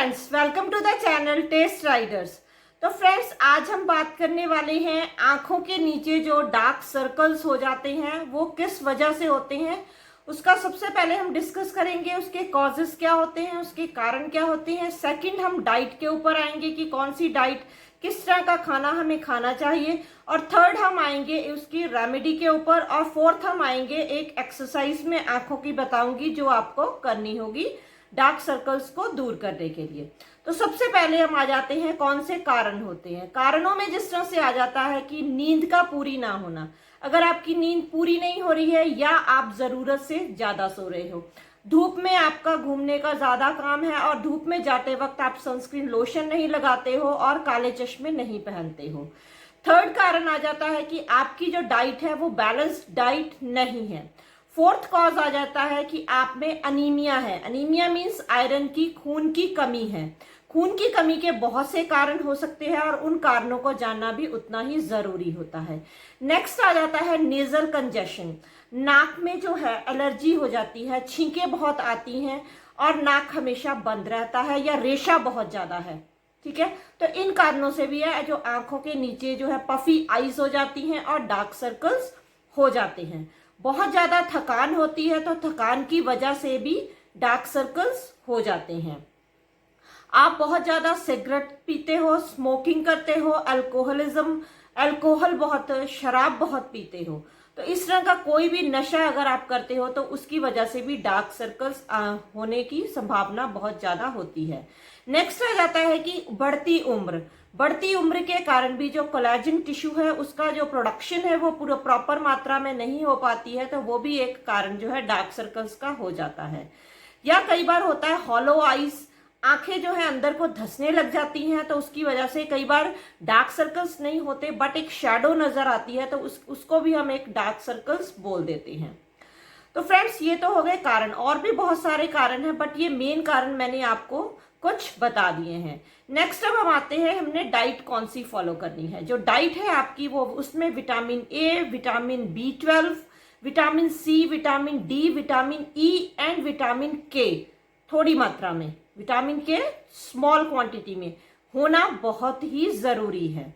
Friends, welcome to the channel Test Riders. तो friends, आज हम बात करने वाले हैं आंखों के नीचे जो डार्क सर्कल्स हो जाते हैं वो किस वजह से होते हैं। उसका सबसे पहले हम डिस्कस करेंगे उसके कॉजेस क्या होते हैं, उसके कारण क्या होते हैं। सेकंड, हम डाइट के ऊपर आएंगे कि कौन सी डाइट, किस तरह का खाना हमें खाना चाहिए। और थर्ड, हम आएंगे उसकी रेमेडी के ऊपर। और फोर्थ, हम आएंगे एक एक्सरसाइज में आंखों की बताऊंगी जो आपको करनी होगी डार्क सर्कल्स को दूर करने के लिए। तो सबसे पहले हम आ जाते हैं कौन से कारण होते हैं। कारणों में जिस तरह से आ जाता है कि नींद का पूरी ना होना। अगर आपकी नींद पूरी नहीं हो रही है या आप जरूरत से ज्यादा सो रहे हो, धूप में आपका घूमने का ज्यादा काम है और धूप में जाते वक्त आप सनस्क्रीन लोशन नहीं लगाते हो और काले चश्मे नहीं पहनते हो। थर्ड कारण आ जाता है कि आपकी जो डाइट है वो बैलेंस्ड डाइट नहीं है। फोर्थ कॉज आ जाता है कि आप में अनीमिया है। अनीमिया मीन्स आयरन की, खून की कमी है। खून की कमी के बहुत से कारण हो सकते हैं और उन कारणों को जानना भी उतना ही जरूरी होता है। नेक्स्ट आ जाता है नेजल कंजेशन। नाक में जो है एलर्जी हो जाती है, छींकें बहुत आती हैं और नाक हमेशा बंद रहता है या रेशा बहुत ज्यादा है। ठीक है, तो इन कारणों से भी है जो आंखों के नीचे जो है पफी आईज हो जाती हैं और डार्क सर्कल्स हो जाते हैं। बहुत ज्यादा थकान होती है तो थकान की वजह से भी डार्क सर्कल्स हो जाते हैं। आप बहुत ज्यादा सिगरेट पीते हो, स्मोकिंग करते हो, अल्कोहल बहुत, शराब बहुत पीते हो, तो इस तरह का कोई भी नशा अगर आप करते हो तो उसकी वजह से भी डार्क सर्कल्स होने की संभावना बहुत ज्यादा होती है। नेक्स्ट आ जाता है कि बढ़ती उम्र के कारण भी जो कोलेजन टिश्यू है उसका जो प्रोडक्शन है वो पूरा प्रॉपर मात्रा में नहीं हो पाती है, तो वो भी एक कारण जो है डार्क सर्कल्स का हो जाता है। या कई बार होता है हॉलो आईज, आंखें जो है अंदर को धंसने लग जाती हैं, तो उसकी वजह से कई बार डार्क सर्कल्स नहीं होते बट एक शैडो नजर आती है, तो उसको भी हम एक डार्क सर्कल्स बोल देते हैं। तो फ्रेंड्स, ये तो हो गए कारण, और भी बहुत सारे कारण हैं बट ये मेन कारण मैंने आपको कुछ बता दिए हैं। नेक्स्ट अब हम आते हैं हमने डाइट कौन सी फॉलो करनी है। जो डाइट है आपकी वो, उसमें vitamin A, vitamin B12, vitamin C, vitamin D, vitamin E and vitamin K थोड़ी मात्रा में, विटामिन के स्मॉल क्वांटिटी में होना बहुत ही जरूरी है।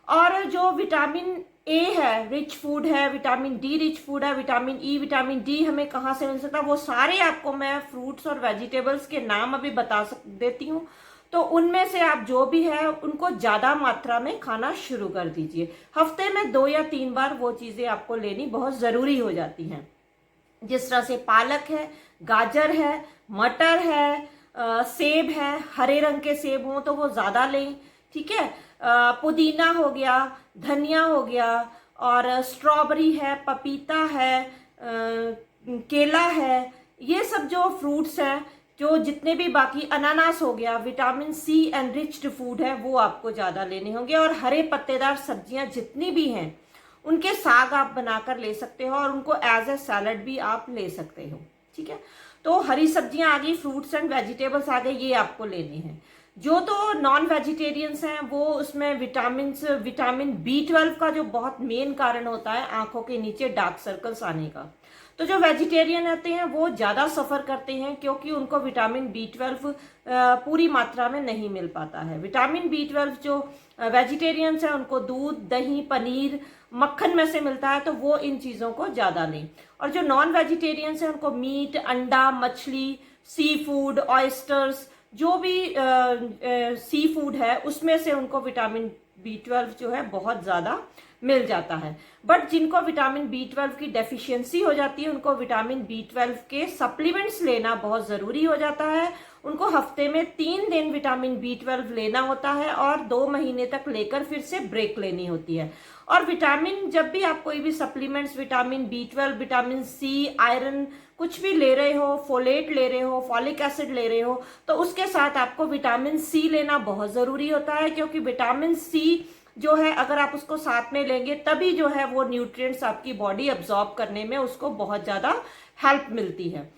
और जो विटामिन ए है रिच फूड है, विटामिन डी रिच फूड है, विटामिन ई, विटामिन डी हमें कहाँ से मिल सकता है, वो सारे आपको मैं फ्रूट्स और वेजिटेबल्स के नाम अभी बता देती हूँ। तो उनमें से आप जो भी है उनको ज्यादा मात्रा में खाना शुरू कर दीजिए। हफ्ते में 2 या 3 बार वो चीजें आपको लेनी बहुत जरूरी हो जाती हैं। जिस तरह से पालक है, गाजर है, मटर है, सेब है, हरे रंग के सेब हो तो वो ज्यादा लें। ठीक है, पुदीना हो गया, धनिया हो गया, और स्ट्रॉबेरी है, पपीता है, केला है, ये सब जो फ्रूट्स हैं, जो जितने भी बाकी अनानास हो गया, vitamin C and riched food है वो आपको ज्यादा लेने होंगे। और हरे पत्तेदार सब्जियां जितनी भी हैं उनके साग आप बनाकर ले सकते हो और उनको एज ए सैलड भी आप ले सकते हो। ठीक है, तो हरी सब्जियां आ गई, फ्रूट्स एंड वेजिटेबल्स आ गए, ये आपको लेने हैं। जो तो नॉन वेजिटेरियंस हैं वो उसमें विटामिन B12 का जो बहुत मेन कारण होता है आंखों के नीचे डार्क सर्कल्स आने का, तो जो वेजिटेरियन रहते हैं वो ज्यादा सफर करते हैं क्योंकि उनको विटामिन B12 पूरी मात्रा में नहीं मिल पाता है। विटामिन B12 जो वेजिटेरियंस हैं उनको दूध, दही, पनीर, मक्खन में से मिलता है, तो वो इन चीजों को ज्यादा लें। और जो नॉन वेजिटेरियंस हैं उनको मीट, अंडा, मछली, सी फूड, ऑयस्टर्स, जो भी सी फूड है उसमें से उनको विटामिन B12 जो है बहुत ज्यादा मिल जाता है। बट जिनको विटामिन B12 की डेफिशिएंसी हो जाती है उनको विटामिन B12 के सप्लीमेंट्स लेना बहुत जरूरी हो जाता है। उनको हफ्ते में 3 दिन विटामिन B12 लेना होता है और 2 महीने तक लेकर फिर से ब्रेक लेनी होती है। और विटामिन, जब भी आप कोई भी supplements, vitamin B12, vitamin C, iron कुछ भी ले रहे हो, फोलेट ले रहे हो, फॉलिक एसिड ले रहे हो, तो उसके साथ आपको विटामिन सी लेना बहुत जरूरी होता है क्योंकि विटामिन सी जो है अगर आप उसको साथ में लेंगे तभी जो है वो न्यूट्रिएंट्स आपकी बॉडी अब्सॉर्ब करने में उसको बहुत ज्यादा हेल्प मिलती है।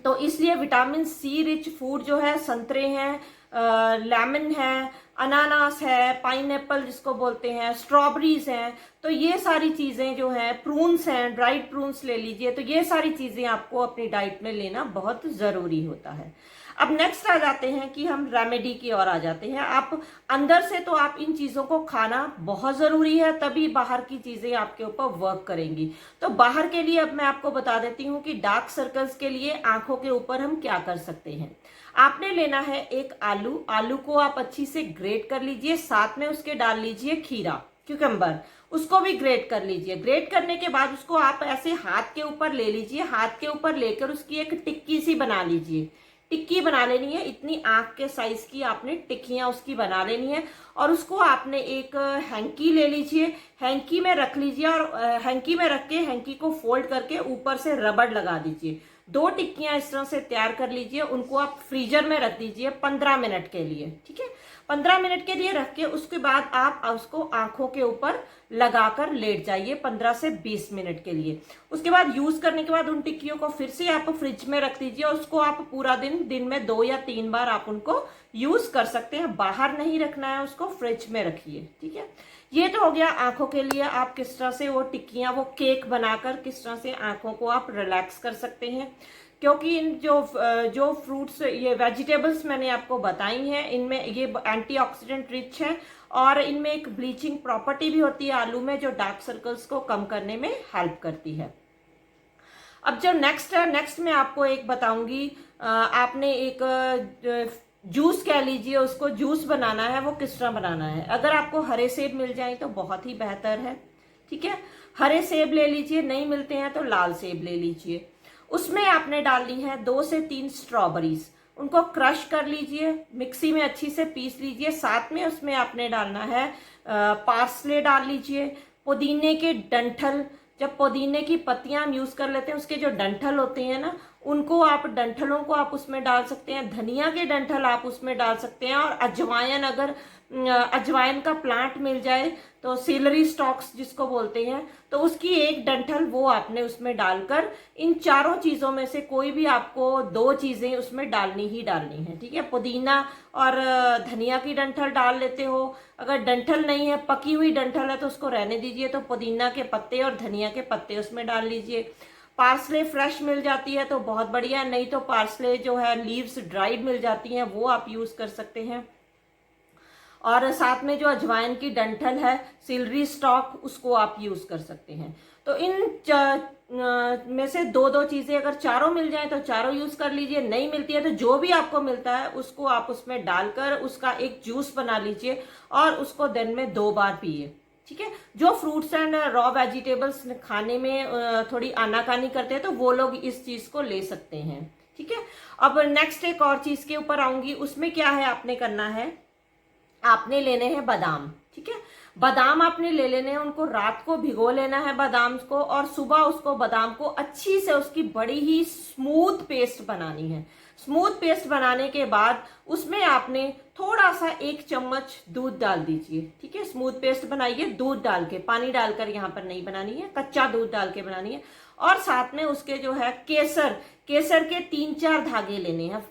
तो इसलिए विटामिन सी रिच फूड जो है, संतरे हैं, लेमन है, अनानास है, पाइनएप्पल जिसको बोलते हैं, स्ट्रॉबेरीज हैं, तो ये सारी चीजें जो हैं, प्रून्स हैं, ड्राइड प्रून्स ले लीजिए, तो ये सारी चीजें आपको अपनी डाइट में लेना बहुत जरूरी होता है। अब नेक्स्ट आ जाते हैं कि हम रेमेडी की ओर आ जाते हैं। आप अंदर से तो आप इन चीज़ों को खाना बहुत ज़रूरी है, तभी बाहर की चीज़ें आपके ऊपर वर्क करेंगी। तो बाहर के लिए अब मैं आपको बता देती हूँ कि डार्क सर्कल्स के लिए आंखों के ऊपर हम क्या कर सकते हैं। आपने लेना है एक आलू, आलू को आप अच्छी से ग्रेट कर लीजिए, साथ में उसके डाल लीजिए खीरा, क्यूकम्बर, उसको भी ग्रेट कर लीजिए। ग्रेट करने के बाद उसको आप ऐसे हाथ के ऊपर ले लीजिए, हाथ के ऊपर लेकर उसकी एक टिक्की सी बना लीजिए। टिक्की बना लेनी है, इतनी आंख के साइज की आपने टिक्कियां उसकी बना लेनी है। और उसको आपने एक हैंकी ले लीजिए, हैंकी में रख लीजिए और हैंकी में रख के हैंकी को फोल्ड करके ऊपर से रबड़ लगा दीजिए। 2 टिक्कियां इस तरह से तैयार कर लीजिए, उनको आप फ्रीजर में रख दीजिए 15 मिनट के लिए, ठीक है। 15 मिनट के लिए रख के उसके बाद आप उसको आंखों के ऊपर लगाकर लेट जाइए 15 से 20 मिनट के लिए। उसके बाद यूज करने के बाद उन टिक्कियों को फिर से आप फ्रिज में रख दीजिए और उसको आप पूरा दिन में 2 या 3 बार आप उनको यूज कर सकते हैं। बाहर नहीं रखना है, उसको फ्रिज में रखिए, ठीक है। ये तो हो गया आंखों के लिए आप किस तरह से वो टिक्कियां, वो केक बनाकर किस तरह से आंखों को आप रिलैक्स कर सकते हैं। क्योंकि इन जो फ्रूट्स, ये वेजिटेबल्स मैंने आपको बताई हैं, इनमें ये एंटीऑक्सीडेंट रिच है और इनमें एक ब्लीचिंग प्रॉपर्टी भी होती है आलू में, जो डार्क सर्कल्स को कम करने में हेल्प करती है। अब जो नेक्स्ट है, नेक्स्ट मैं आपको एक बताऊंगी। आपने एक जूस कह लीजिए, उसको जूस बनाना है, वो किस तरह बनाना है। अगर आपको हरे सेब मिल जाए तो बहुत ही बेहतर है, ठीक है। हरे सेब ले लीजिए, नहीं मिलते हैं तो लाल सेब ले लीजिए। उसमें आपने डालनी है 2 से 3 स्ट्रॉबेरीज, उनको क्रश कर लीजिए, मिक्सी में अच्छी से पीस लीजिए। साथ में उसमें आपने डालना है पार्सले डाल लीजिए, पुदीने के डंठल, जब पुदीने की पत्तियां हम यूज कर लेते हैं, उसके जो डंठल होते हैं ना, उनको आप, डंठलों को आप उसमें डाल सकते हैं। धनिया के डंठल आप उसमें डाल सकते हैं। और अजवाइन, अगर अजवाइन का प्लांट मिल जाए तो सिलरी स्टॉक्स जिसको बोलते हैं, तो उसकी एक डंठल वो आपने उसमें डालकर, इन चारों चीजों में से कोई भी आपको 2 चीजें उसमें डालनी ही डालनी है, ठीक है। पुदीना और धनिया की डंठल डाल लेते हो। अगर डंठल नहीं है, पकी हुई डंठल है, तो उसको रहने दीजिए, तो पुदीना के पत्ते और धनिया के पत्ते उसमें डाल लीजिए। पार्सले फ्रेश मिल जाती है तो बहुत बढ़िया, नहीं तो पार्सले जो है लीव्स ड्राइड मिल जाती हैं, वो आप यूज कर सकते हैं। और साथ में जो अजवाइन की डंठल है, सिलरी स्टॉक, उसको आप यूज कर सकते हैं। तो इन में से 2-2 चीजें, अगर चारों मिल जाए तो चारों यूज कर लीजिए, नहीं मिलती है तो जो भी आपको मिलता है उसको आप उसमें डालकर उसका एक जूस बना लीजिए और उसको दिन में 2 बार पिए, ठीक है। जो फ्रूट्स एंड रॉ वेजिटेबल्स खाने में थोड़ी आनाकानी करते हैं तो वो लोग इस चीज को ले सकते हैं, ठीक है। अब नेक्स्ट एक और चीज के ऊपर आऊंगी। उसमें क्या है, आपने करना है, आपने लेने हैं बादाम, ठीक है। बादाम आपने ले लेने हैं, उनको रात को भिगो लेना है बादाम को, और सुबह उसको, बादाम को अच्छी से उसकी बड़ी ही स्मूथ पेस्ट बनानी है। स्मूथ पेस्ट बनाने के बाद उसमें आपने थोड़ा सा 1 चम्मच दूध डाल दीजिए, ठीक है। स्मूथ पेस्ट बनाइए दूध डाल के, पानी डालकर यहाँ पर नहीं बनानी है, कच्चा दूध डाल के बनानी है। और साथ में उसके जो है केसर, केसर के 3-4 धागे लेने हैं,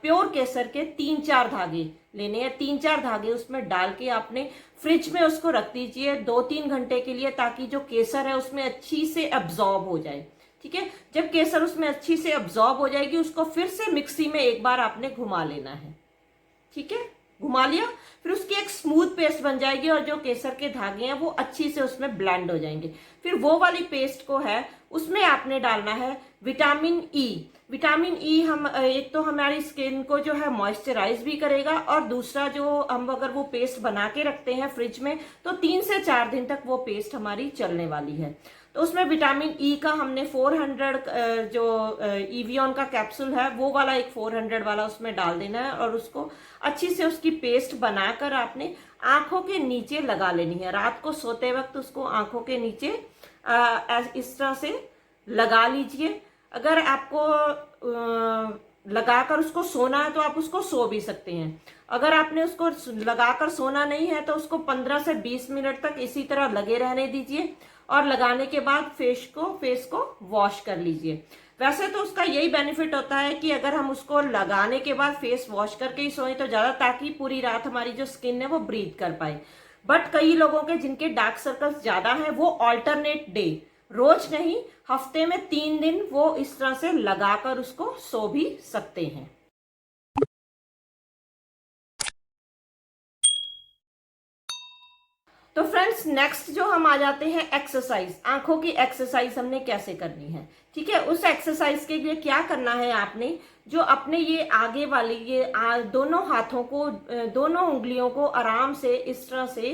प्योर केसर के 3-4 धागे लेने हैं। 3-4 धागे उसमें डाल के आपने फ्रिज में उसको रख दीजिए 2-3 घंटे के लिए, ताकि जो केसर है उसमें अच्छी से अब्जॉर्ब हो जाए, ठीक है। जब केसर उसमें अच्छी से अब्जॉर्ब हो जाएगी, उसको फिर से मिक्सी में एक बार आपने घुमा लेना है, ठीक है। घुमा लिया, फिर उसकी एक स्मूथ पेस्ट बन जाएगी और जो केसर के धागे हैं वो अच्छी से उसमें ब्लेंड हो जाएंगे। फिर वो वाली पेस्ट को है, उसमें आपने डालना है विटामिन ई। विटामिन ई हम, एक तो हमारी स्किन को जो है मॉइस्चराइज भी करेगा, और दूसरा जो हम अगर वो पेस्ट बना के रखते हैं फ्रिज में तो 3 से 4 दिन तक वो पेस्ट हमारी चलने वाली है। तो उसमें विटामिन ई का हमने 400 जो इवियन का कैप्सूल है वो वाला, एक 400 वाला उसमें डाल देना है, और उसको अच्छी से उसकी पेस्ट बनाकर आपने आंखों के नीचे लगा लेनी है। रात को सोते वक्त उसको आंखों के नीचे इस तरह से लगा लीजिए। अगर आपको लगाकर उसको सोना है तो आप उसको सो भी सकते हैं। अगर आपने उसको लगाकर सोना नहीं है तो उसको 15 से 20 मिनट तक इसी तरह लगे रहने दीजिए, और लगाने के बाद फेस को वॉश कर लीजिए। वैसे तो उसका यही बेनिफिट होता है कि अगर हम उसको लगाने के बाद फेस वॉश करके ही सोए तो ज्यादा, ताकि पूरी रात हमारी जो स्किन है वो ब्रीथ कर पाए। बट कई लोगों के जिनके डार्क सर्कल्स ज्यादा है, वो ऑल्टरनेट डे, रोज नहीं, हफ्ते में 3 दिन वो इस तरह से लगाकर उसको सो भी सकते हैं। तो फ्रेंड्स नेक्स्ट जो हम आ जाते हैं एक्सरसाइज, आंखों की एक्सरसाइज हमने कैसे करनी है। ठीक है, उस एक्सरसाइज के लिए क्या करना है, आपने जो अपने ये आगे वाली ये दोनों हाथों को, दोनों उंगलियों को आराम से इस तरह से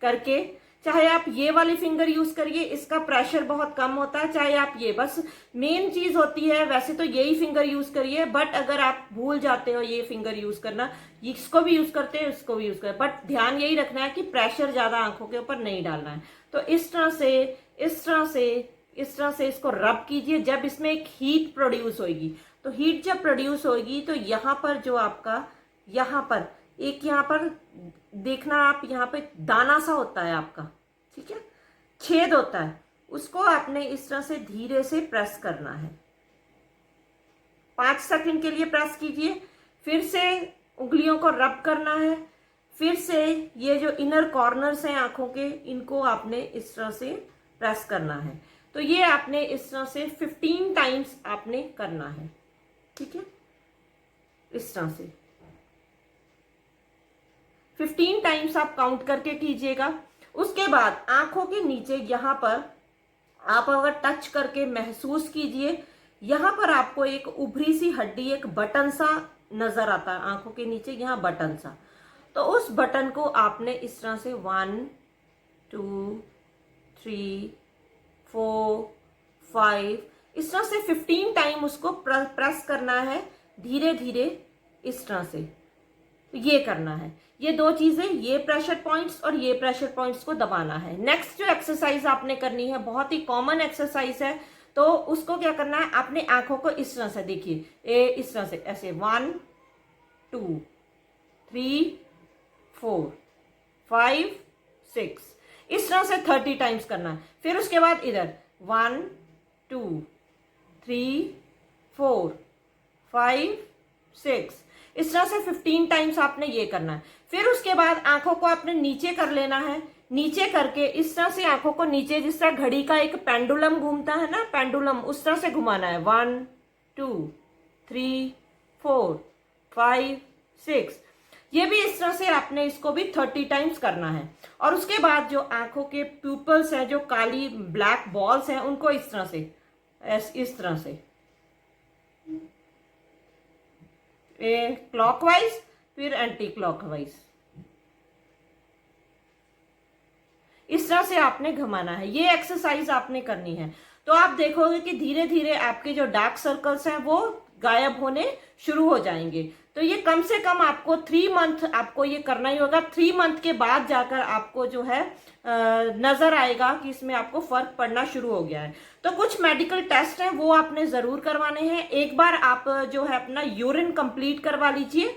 करके, चाहे आप ये वाली फिंगर यूज करिए, इसका प्रेशर बहुत कम होता है, चाहे आप ये, बस मेन चीज होती है वैसे तो यही फिंगर यूज करिए, बट अगर आप भूल जाते हो ये फिंगर यूज करना, इसको भी यूज करते हैं, इसको भी यूज करते हैं, बट ध्यान यही रखना है कि प्रेशर ज्यादा आंखों के ऊपर नहीं डालना है। तो इस तरह से इस तरह से इस तरह से इसको रब कीजिए। जब इसमें एक हीट प्रोड्यूस होगी, तो हीट जब प्रोड्यूस होगी तो यहाँ पर जो आपका, यहाँ पर एक, यहाँ पर देखना आप, यहाँ पे दाना सा होता है आपका, ठीक है, छेद होता है, उसको आपने इस तरह से धीरे से प्रेस करना है। 5 सेकंड के लिए प्रेस कीजिए, फिर से उंगलियों को रब करना है, फिर से ये जो इनर कॉर्नर्स हैं आंखों के, इनको आपने इस तरह से प्रेस करना है। तो ये आपने इस तरह से 15 टाइम्स आपने करना है। ठीक है, इस तरह से 15 टाइम्स आप काउंट करके कीजिएगा। उसके बाद आंखों के नीचे यहाँ पर आप अगर टच करके महसूस कीजिए, यहाँ पर आपको एक उभरी सी हड्डी, एक बटन सा नजर आता है आंखों के नीचे, यहाँ बटन सा। तो उस बटन को आपने इस तरह से 1 2 3 4 5 इस तरह से 15 टाइम उसको प्रेस करना है, धीरे धीरे इस तरह से ये करना है। ये दो चीजें, ये प्रेशर पॉइंट्स और ये प्रेशर पॉइंट्स को दबाना है। नेक्स्ट जो एक्सरसाइज आपने करनी है, बहुत ही कॉमन एक्सरसाइज है, तो उसको क्या करना है, आपने आंखों को इस तरह से, देखिए इस तरह से, ऐसे 1 2 3 4 5 6 इस तरह से 30 टाइम्स करना है। फिर उसके बाद इधर 1 2 3 4 5 6 इस तरह से 15 टाइम्स आपने ये करना है। फिर उसके बाद आंखों को आपने नीचे कर लेना है, नीचे करके इस तरह से आंखों को नीचे, जिस तरह घड़ी का एक पेंडुलम घूमता है ना, पेंडुलम, उस तरह से घुमाना है। 1 2 3 4 5 6 ये भी इस तरह से आपने इसको भी 30 टाइम्स करना है। और उसके बाद जो आंखों के प्यूपल्स हैं, जो काली ब्लैक बॉल्स हैं, उनको इस तरह से, इस तरह से क्लॉकवाइज, फिर एंटी क्लॉकवाइज, इस तरह से आपने घुमाना है। ये एक्सरसाइज आपने करनी है। तो आप देखोगे कि धीरे धीरे आपके जो डार्क सर्कल्स हैं वो गायब होने शुरू हो जाएंगे। तो ये कम से कम आपको 3 मंथ आपको ये करना ही होगा। 3 मंथ के बाद जाकर आपको जो है नजर आएगा कि इसमें आपको फर्क पड़ना शुरू हो गया है। तो कुछ मेडिकल टेस्ट हैं वो आपने जरूर करवाने हैं। एक बार आप जो है अपना यूरिन कंप्लीट करवा लीजिए,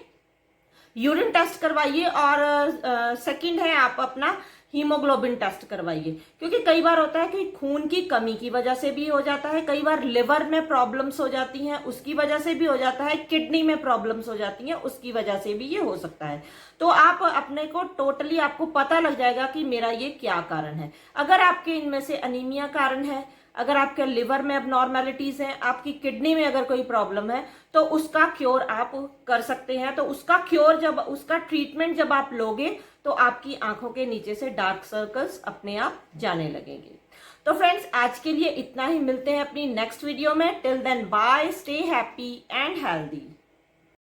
यूरिन टेस्ट करवाइए, और सेकंड है आप अपना हीमोग्लोबिन टेस्ट करवाइए, क्योंकि कई बार होता है कि खून की कमी की वजह से भी हो जाता है, कई बार लिवर में प्रॉब्लम्स हो जाती हैं उसकी वजह से भी हो जाता है, किडनी में प्रॉब्लम्स हो जाती हैं उसकी वजह से भी ये हो सकता है। तो आप अपने को टोटली आपको पता लग जाएगा कि मेरा ये क्या कारण है। अगर आपके इनमें से अनीमिया कारण है, अगर आपके लिवर में अबनॉर्मेलिटीज हैं, आपकी किडनी में अगर कोई प्रॉब्लम है, तो उसका क्योर आप कर सकते हैं। तो उसका क्योर जब, उसका ट्रीटमेंट जब आप लोगे, तो आपकी आंखों के नीचे से डार्क सर्कल्स अपने आप जाने लगेंगे। तो फ्रेंड्स आज के लिए इतना ही, मिलते हैं अपनी नेक्स्ट वीडियो में। Till then bye, stay happy and healthy.